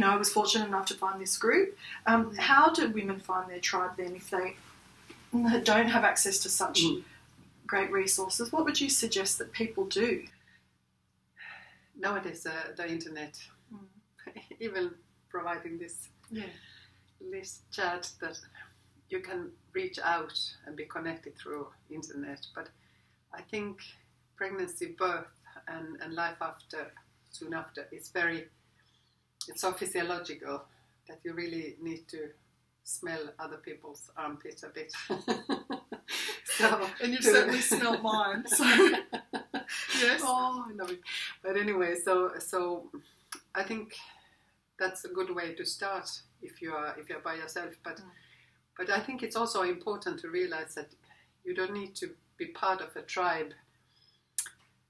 I was fortunate enough to find this group. How do women find their tribe then if they don't have access to such great resources? What would you suggest that people do? Nowadays, the internet, even providing this chat that you can reach out and be connected through internet. But I think pregnancy, birth, and life soon after, it's so physiological that you really need to smell other people's armpits a bit. And you've certainly smelled mine. So yes. Oh, I love it. But anyway, so I think that's a good way to start if you're by yourself. But I think it's also important to realize that you don't need to be part of a tribe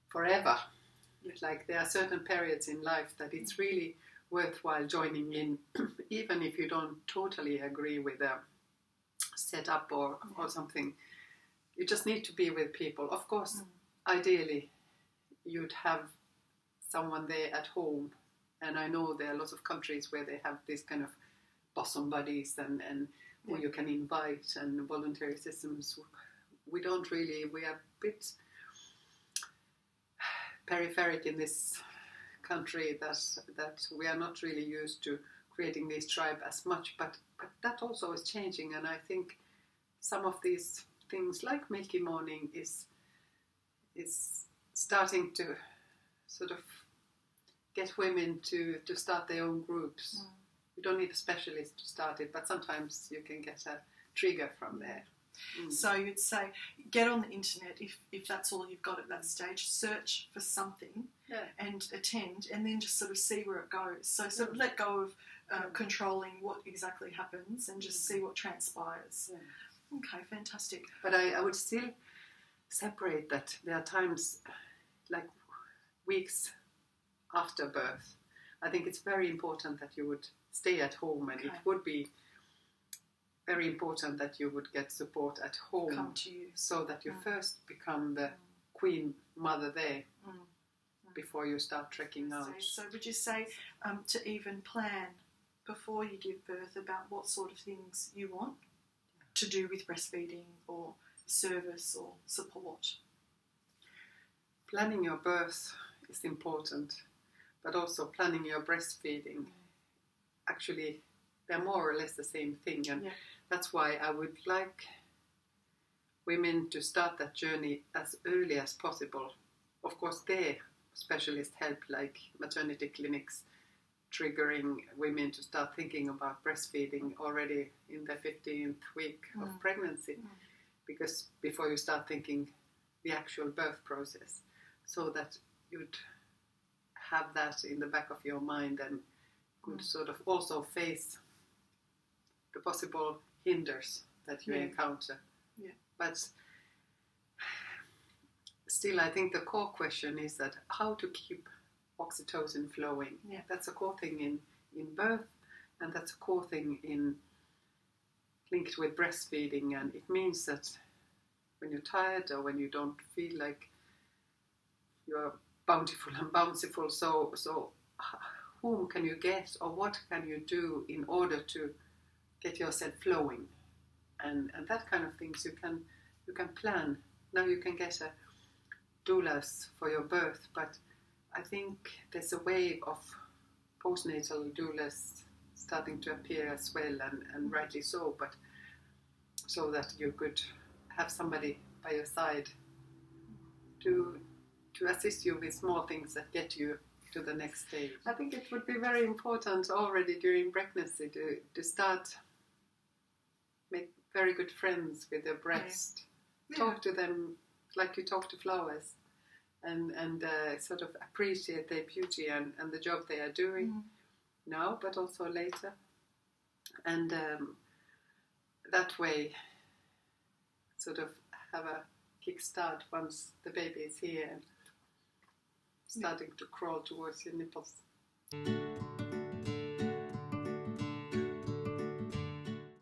forever. Like there are certain periods in life that it's really worthwhile joining in, even if you don't totally agree with a setup or something. You just need to be with people. Of course, ideally, you'd have someone there at home. And I know there are lots of countries where they have this kind of bosom buddies and who you can invite and voluntary systems. We don't really, we are a bit peripheric in this country that we are not really used to creating this tribe as much, but that also is changing, and I think some of these things like Milky Morning is starting to sort of get women to start their own groups. You don't need a specialist to start it, but sometimes you can get a trigger from there. So you'd say get on the internet if that's all you've got at that stage, search for something and attend, and then just sort of see where it goes. So sort of let go of controlling what exactly happens and just see what transpires. Okay, fantastic. But I would still separate that there are times like weeks after birth. I think it's very important that you would stay at home, and it would be very important that you would get support at home. Come to you. So that you first become the queen mother there before you start trekking out. So would you say to even plan before you give birth about what sort of things you want to do with breastfeeding or service or support? Planning your birth is important, but also planning your breastfeeding. Actually, they're more or less the same thing, and that's why I would like women to start that journey as early as possible. Of course, their specialist help, like maternity clinics, triggering women to start thinking about breastfeeding already in the 15th week of pregnancy, because before you start thinking the actual birth process, so that you'd have that in the back of your mind and could sort of also face the possible hinders that you encounter. But still, I think the core question is that how to keep oxytocin flowing. That's a core thing in birth, and that's a core thing linked with breastfeeding. And it means that when you're tired or when you don't feel like you're bountiful and bountiful, so whom can you get, or what can you do in order to get yourself flowing, and that kind of things you can plan. Now you can get a doulas for your birth, but I think there's a wave of postnatal doulas starting to appear as well, and rightly so, but so that you could have somebody by your side to assist you with small things that get you to the next stage. I think it would be very important already during pregnancy to start make very good friends with their breast. Talk to them like you talk to flowers, and sort of appreciate their beauty and the job they are doing now, but also later. And that way sort of have a kickstart once the baby is here and starting to crawl towards your nipples.